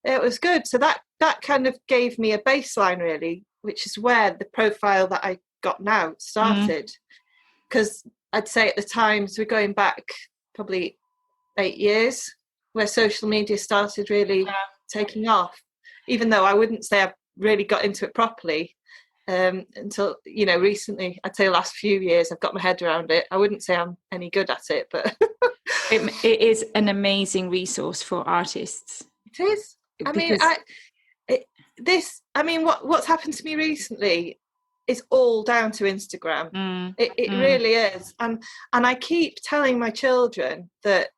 it was good. So that kind of gave me a baseline, really, which is where the profile that I got now started. Because I'd say at the time, so we're going back probably 8 years, where social media started really taking off, even though I wouldn't say I've really got into it properly until, recently. I'd say the last few years I've got my head around it. I wouldn't say I'm any good at it, but it is an amazing resource for artists. It is. What's happened to me recently is all down to Instagram. It really is. And I keep telling my children that,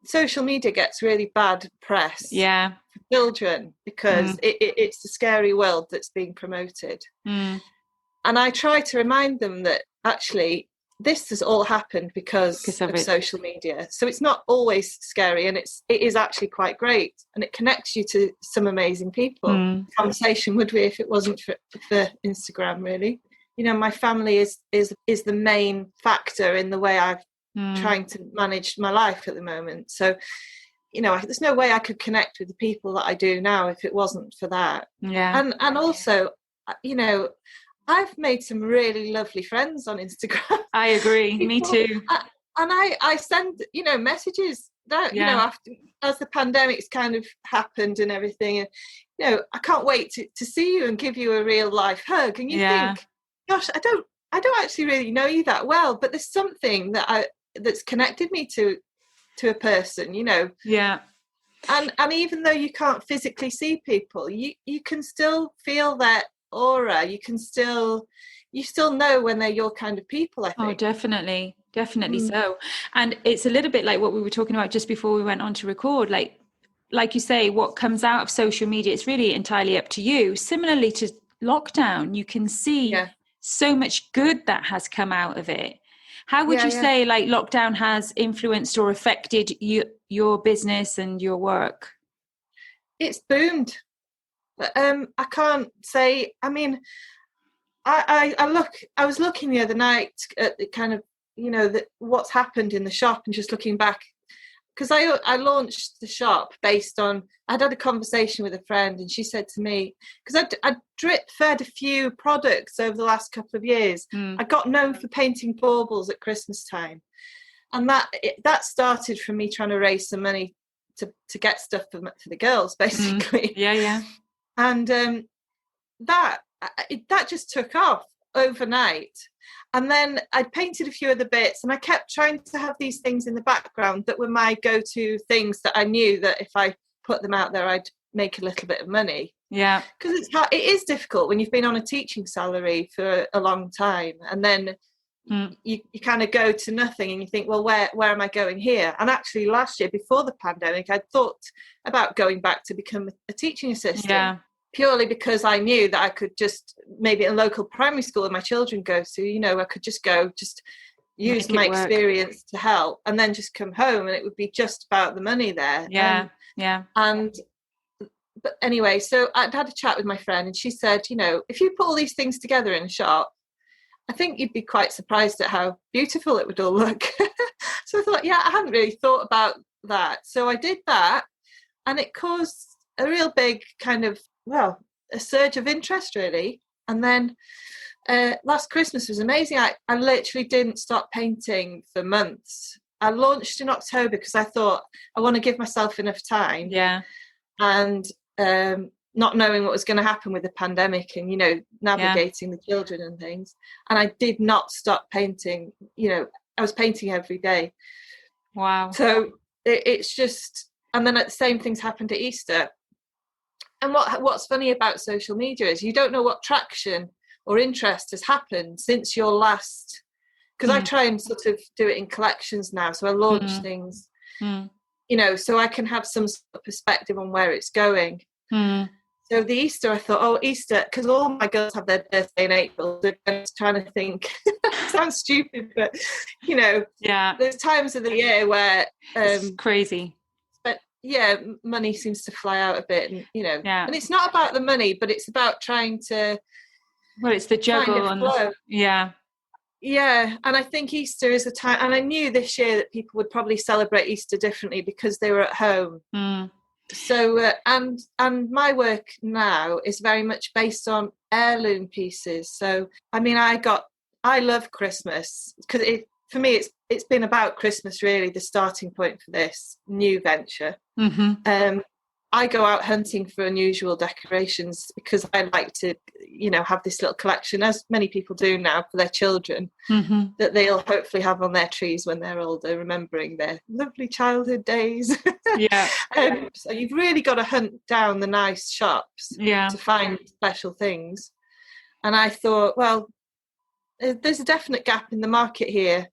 social media gets really bad press for children because it's the scary world that's being promoted. And I try to remind them that actually this has all happened because of social media. So it's not always scary, and it is actually quite great, and it connects you to some amazing people. Conversation would be if it wasn't for Instagram, really. My family is the main factor in the way I've trying to manage my life at the moment. So, there's no way I could connect with the people that I do now if it wasn't for that. Yeah. And also, I've made some really lovely friends on Instagram. I agree. Me too. I send, messages that, after, as the pandemic's kind of happened and everything, I can't wait to see you and give you a real life hug. And you think, gosh, I don't actually really know you that well, but there's something that's connected me to a person, Yeah. And even though you can't physically see people, you can still feel that aura. You still know when they're your kind of people, I think. Oh, definitely so. And it's a little bit like what we were talking about just before we went on to record, like you say, what comes out of social media, it's really entirely up to you. Similarly to lockdown, you can see so much good that has come out of it. How would you say lockdown has influenced or affected your business and your work? It's boomed. I can't say. I mean, I was looking the other night at the kind of what's happened in the shop, and just looking back, because I launched the shop based on, I'd had a conversation with a friend, and she said to me, because I'd drip fed a few products over the last couple of years. I got known for painting baubles at Christmas time, and that started from me trying to raise some money to get stuff for the girls, basically. And that just took off overnight. And then I painted a few other bits, and I kept trying to have these things in the background that were my go-to things that I knew that if I put them out there, I'd make a little bit of money. Yeah. Because it is difficult when you've been on a teaching salary for a long time, and then you kind of go to nothing, and you think, well, where am I going here? And actually last year, before the pandemic, I thought about going back to become a teaching assistant. Yeah. Purely because I knew that I could just, maybe a local primary school that my children go to, I could just use my experience to help, and then just come home, and it would be just about the money there. But anyway, so I'd had a chat with my friend, and she said, if you put all these things together in a shop, I think you'd be quite surprised at how beautiful it would all look. So I thought, I hadn't really thought about that. So I did that, and it caused a real big kind of, a surge of interest, really. And then last Christmas was amazing. I literally didn't stop painting for months. I launched in October because I thought I want to give myself enough time. Yeah. And not knowing what was going to happen with the pandemic, and navigating the children and things. And I did not stop painting. I was painting every day. Wow. So it's just, and then the same things happened at Easter. And what's funny about social media is you don't know what traction or interest has happened since your last, because I try and sort of do it in collections now. So I launch things, so I can have some sort of perspective on where it's going. So the Easter, I thought, oh, Easter, because all my girls have their birthday in April. So I was trying to think, sounds stupid, but, there's times of the year where... it's crazy. But, money seems to fly out a bit. And, Yeah. and it's not about the money, but it's about trying to... Well, it's the juggle and flow. Yeah, and I think Easter is a time... And I knew this year that people would probably celebrate Easter differently because they were at home. So and my work now is very much based on heirloom pieces. So I mean, I love Christmas because for me it's been about Christmas, really, the starting point for this new venture. I go out hunting for unusual decorations because I like to, have this little collection, as many people do now, for their children, that they'll hopefully have on their trees when they're older, remembering their lovely childhood days. So you've really got to hunt down the nice shops to find special things. And I thought, well, there's a definite gap in the market here.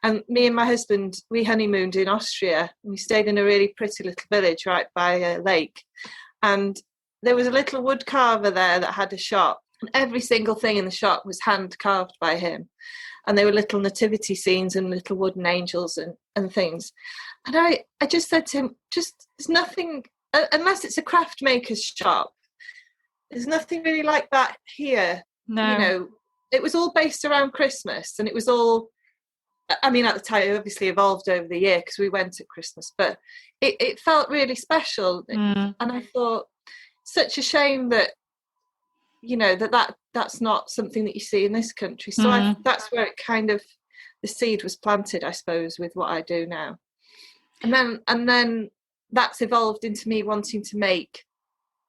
And me and my husband, we honeymooned in Austria. And we stayed in a really pretty little village right by a lake. And there was a little wood carver there that had a shop. And every single thing in the shop was hand carved by him. And there were little nativity scenes and little wooden angels and things. And I just said to him, there's nothing, unless it's a craft maker's shop, there's nothing really like that here. No. It was all based around Christmas, and it was all... I mean, at the time, it obviously evolved over the year because we went at Christmas, but it felt really special. And I thought, such a shame that, that's not something that you see in this country. So that's where it kind of, the seed was planted, I suppose, with what I do now. And then that's evolved into me wanting to make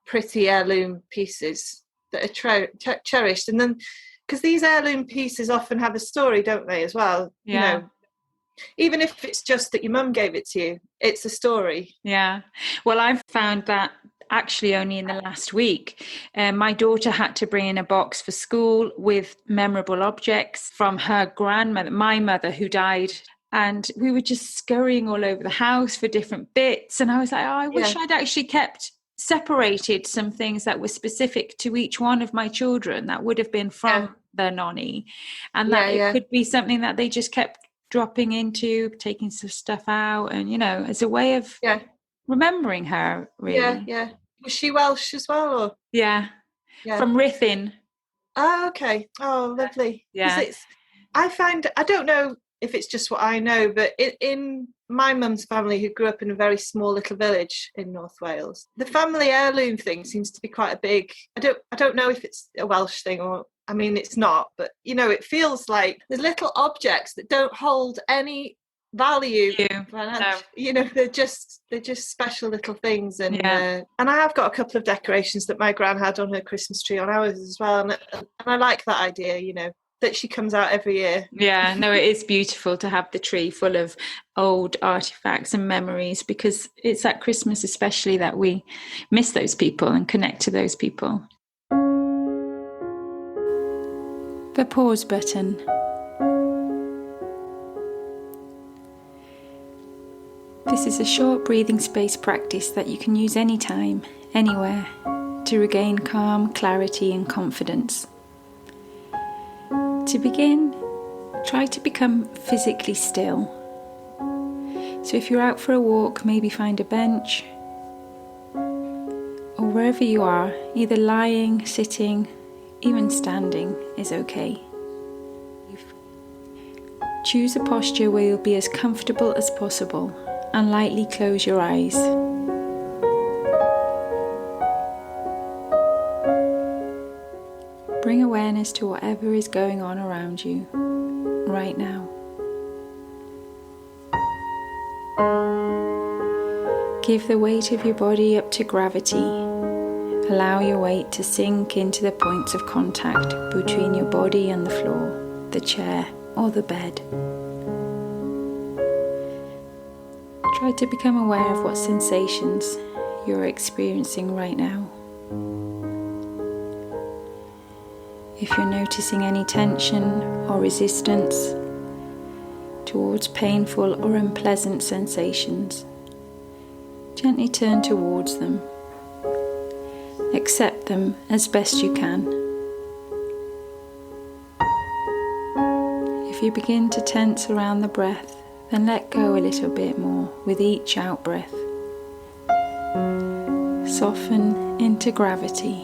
pretty heirloom pieces that are cherished. And then, because these heirloom pieces often have a story, don't they, as well? Even if it's just that your mum gave it to you, it's a story. Yeah. Well, I've found that actually only in the last week. My daughter had to bring in a box for school with memorable objects from her grandmother, my mother, who died. And we were just scurrying all over the house for different bits. And I was like, I wish I'd actually separated some things that were specific to each one of my children that would have been from their nonny, and that it could be something that they just kept dropping into, taking some stuff out, and as a way of remembering her, really. Was she Welsh as well, or? From Ruthin. Oh, okay. Oh, lovely. I don't know if it's just what I know, but in my mum's family, who grew up in a very small little village in North Wales, the family heirloom thing seems to be quite a big... I don't know if it's a Welsh thing, or... I mean, it's not, but, it feels like there's little objects that don't hold any value. No. They're just special little things. And and I have got a couple of decorations that my gran had on her Christmas tree on ours as well. And I like that idea, that she comes out every year. Yeah, no, it is beautiful to have the tree full of old artifacts and memories, because it's at Christmas especially that we miss those people and connect to those people. The pause button. This is a short breathing space practice that you can use anytime, anywhere, to regain calm, clarity and confidence. To begin, try to become physically still. So if you're out for a walk, maybe find a bench, or wherever you are, either lying, sitting, even standing is okay. Choose a posture where you'll be as comfortable as possible, and lightly close your eyes. Bring awareness to whatever is going on around you right now. Give the weight of your body up to gravity. Allow your weight to sink into the points of contact between your body and the floor, the chair, or the bed. Try to become aware of what sensations you're experiencing right now. If you're noticing any tension or resistance towards painful or unpleasant sensations, gently turn towards them. them as best you can. If you begin to tense around the breath, then let go a little bit more with each out-breath. Soften into gravity.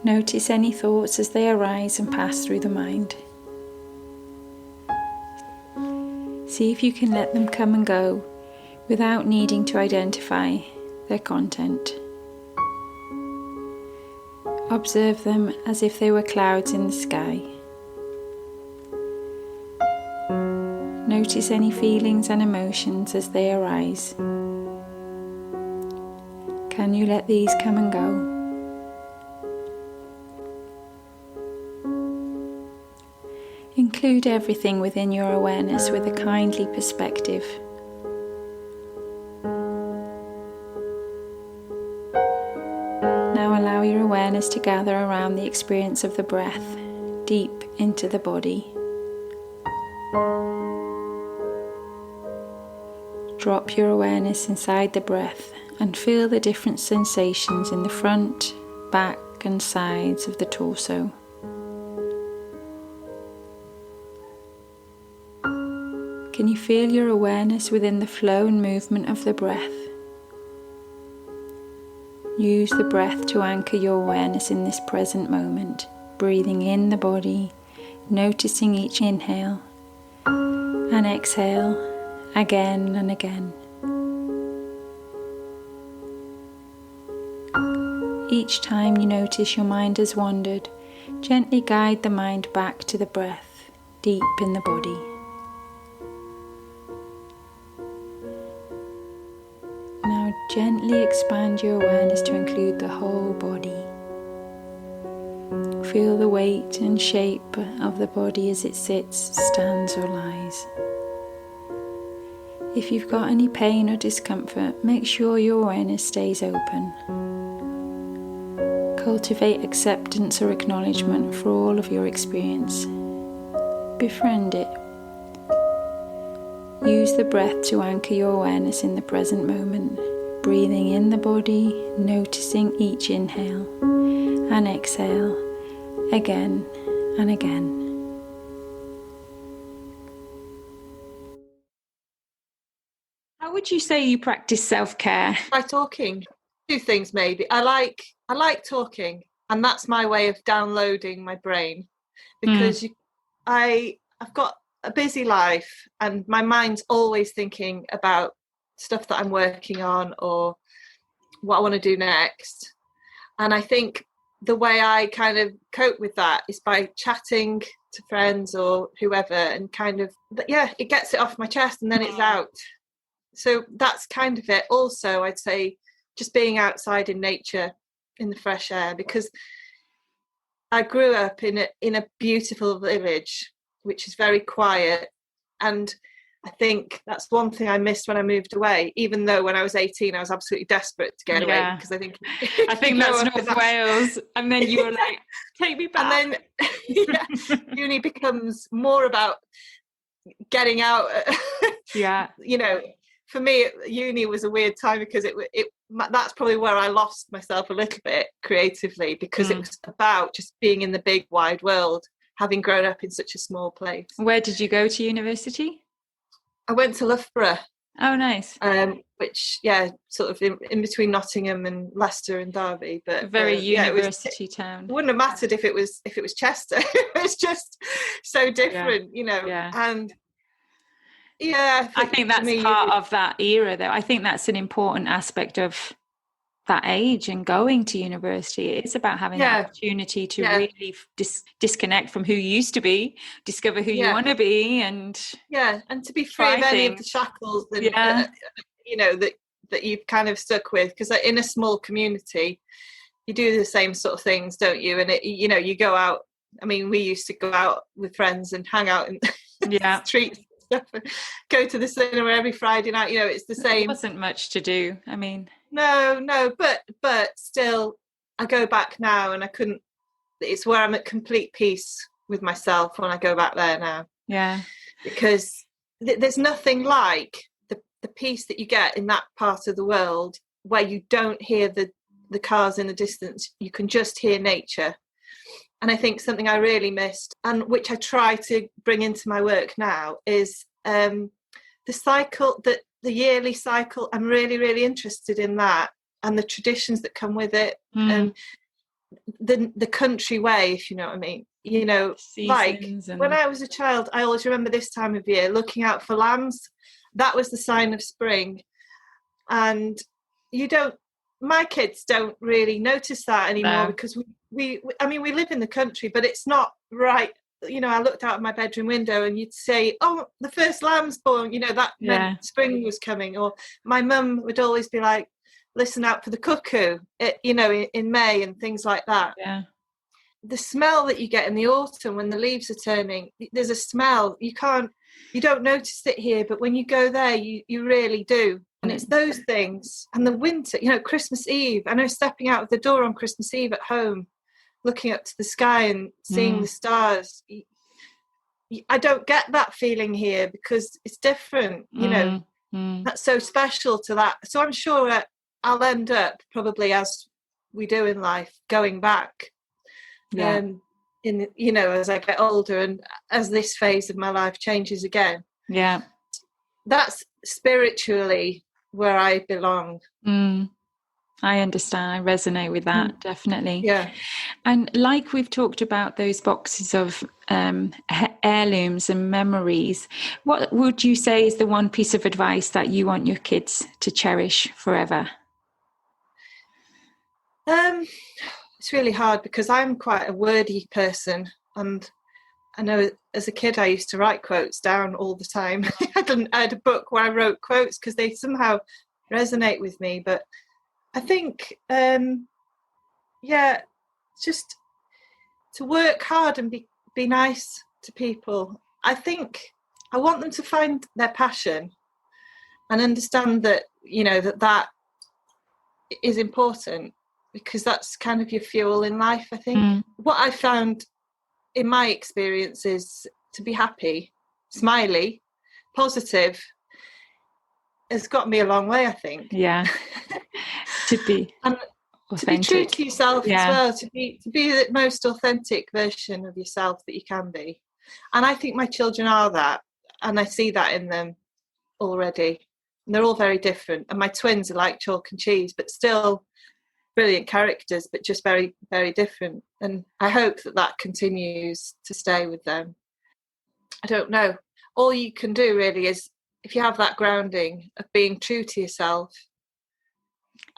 Notice any thoughts as they arise and pass through the mind. See if you can let them come and go without needing to identify their content. Observe them as if they were clouds in the sky. Notice any feelings and emotions as they arise. Can you let these come and go? Include everything within your awareness with a kindly perspective. Now allow your awareness to gather around the experience of the breath, deep into the body. Drop your awareness inside the breath and feel the different sensations in the front, back and sides of the torso. Can you feel your awareness within the flow and movement of the breath? Use the breath to anchor your awareness in this present moment, breathing in the body, noticing each inhale and exhale again and again. Each time you notice your mind has wandered, gently guide the mind back to the breath, deep in the body. Now gently expand your awareness to include the whole body. Feel the weight and shape of the body as it sits, stands or lies. If you've got any pain or discomfort, make sure your awareness stays open. Cultivate acceptance or acknowledgement for all of your experience. Befriend it. Use the breath to anchor your awareness in the present moment, breathing in the body, noticing each inhale and exhale again and again. How would you say you practice self-care? By talking. Two things maybe. I like talking, and that's my way of downloading my brain, because I've got a busy life and my mind's always thinking about stuff that I'm working on or what I want to do next. And I think the way I kind of cope with that is by chatting to friends or whoever, and kind of, it gets it off my chest and then it's out. So that's kind of it. Also, I'd say just being outside in nature, in the fresh air, because I grew up in a beautiful village, which is very quiet. And I think that's one thing I missed when I moved away, even though when I was 18, I was absolutely desperate to get away, because I think that's North Wales. And then you were like, take me back. And then uni becomes more about getting out. You know, for me, uni was a weird time because that's probably where I lost myself a little bit creatively, because it was about just being in the big wide world, having grown up in such a small place. Where did you go to university? I went to Loughborough. Oh, nice. Which, sort of in between Nottingham and Leicester and Derby, but very university town. It wouldn't have mattered if it was Chester. It was just so different, you know. And I think that's part of that era, though. I think that's an important aspect of that age and going to university. It's about having the opportunity to really disconnect from who you used to be, discover who you want to be, and and to be free of any of the shackles that you know that you've kind of stuck with. Because in a small community, you do the same sort of things, don't you? And you go out. I mean, we used to go out with friends and hang out in the streets. Go to the cinema every Friday night. You know, it's the same. There wasn't much to do. I mean, no, but still, I go back now, and I couldn't. It's where I'm at complete peace with myself when I go back there now. Yeah, because there's nothing like the peace that you get in that part of the world where you don't hear the cars in the distance, you can just hear nature. And I think something I really missed, and which I try to bring into my work now, is the cycle, the yearly cycle. I'm really, really interested in that, and the traditions that come with it, and the country way, if you know what I mean. You know, like when I was a child, I always remember this time of year looking out for lambs. That was the sign of spring. And my kids don't really notice that anymore, because we live in the country, but it's not right. You know, I looked out of my bedroom window and you'd say, oh, the first lamb's born, you know, that meant spring was coming. Or my mum would always be like, listen out for the cuckoo, you know, in May and things like that. Yeah. The smell that you get in the autumn when the leaves are turning, there's a smell. You don't notice it here, but when you go there, you really do. And it's those things. And the winter, you know, Christmas Eve, I know stepping out of the door on Christmas Eve at home, looking up to the sky and seeing the stars. I don't get that feeling here because it's different, you know. That's so special to that. So I'm sure I'll end up, probably as we do in life, going back. In, you know, as I get older and as this phase of my life changes again. Yeah. That's spiritually where I belong. I understand. I resonate with that, definitely. Yeah. And like we've talked about those boxes of heirlooms and memories, what would you say is the one piece of advice that you want your kids to cherish forever? It's really hard because I'm quite a wordy person, and I know as a kid I used to write quotes down all the time. I had a book where I wrote quotes because they somehow resonate with me. But I think, just to work hard and be nice to people. I think I want them to find their passion and understand that, you know, that is important, because that's kind of your fuel in life, I think. What I found in my experience is to be happy, smiley, positive has got me a long way, I think. Yeah. To be and authentic. To be true to yourself as well, to be the most authentic version of yourself that you can be. And I think my children are that, and I see that in them already. And they're all very different. And my twins are like chalk and cheese, but still brilliant characters, but just very, very different. And I hope that continues to stay with them. I don't know. All you can do really is, if you have that grounding of being true to yourself,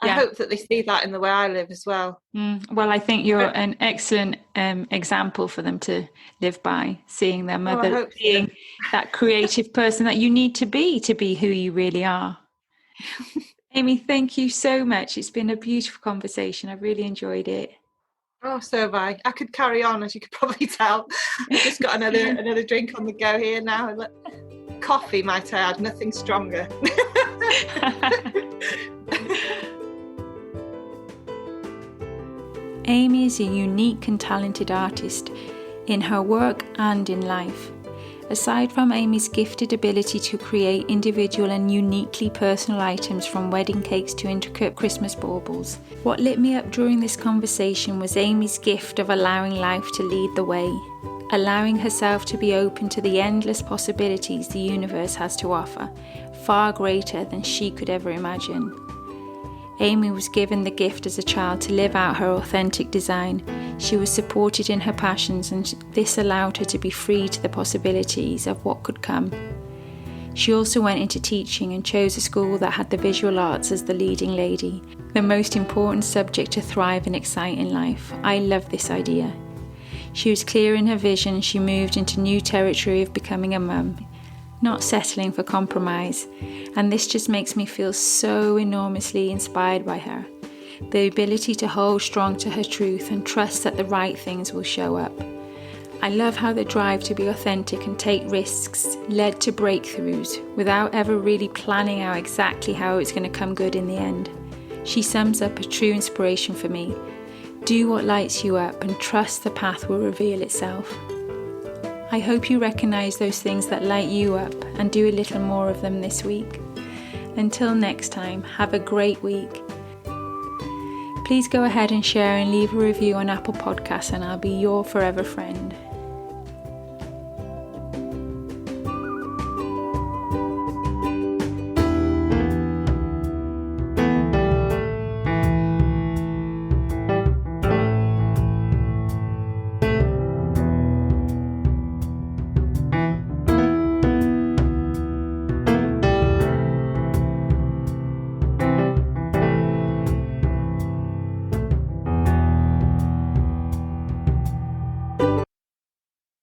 I hope that they see that in the way I live as well. Well, I think you're an excellent example for them to live by, seeing their mother being that creative person that you need to be who you really are. Amy, thank you so much. It's been a beautiful conversation. I really enjoyed it. Oh, so have I. I could carry on, as you could probably tell. I've just got another drink on the go here now. Coffee, might I add, nothing stronger. Amy is a unique and talented artist in her work and in life. Aside from Amy's gifted ability to create individual and uniquely personal items, from wedding cakes to intricate Christmas baubles, what lit me up during this conversation was Amy's gift of allowing life to lead the way, allowing herself to be open to the endless possibilities the universe has to offer, far greater than she could ever imagine. Amy was given the gift as a child to live out her authentic design. She was supported in her passions, and this allowed her to be free to the possibilities of what could come. She also went into teaching and chose a school that had the visual arts as the leading lady, the most important subject to thrive and excite in life. I love this idea. She was clear in her vision. She moved into new territory of becoming a mum, not settling for compromise, and this just makes me feel so enormously inspired by her. The ability to hold strong to her truth and trust that the right things will show up. I love how the drive to be authentic and take risks led to breakthroughs without ever really planning out exactly how it's going to come good in the end. She sums up a true inspiration for me. Do what lights you up and trust the path will reveal itself. I hope you recognise those things that light you up and do a little more of them this week. Until next time, have a great week. Please go ahead and share and leave a review on Apple Podcasts, and I'll be your forever friend.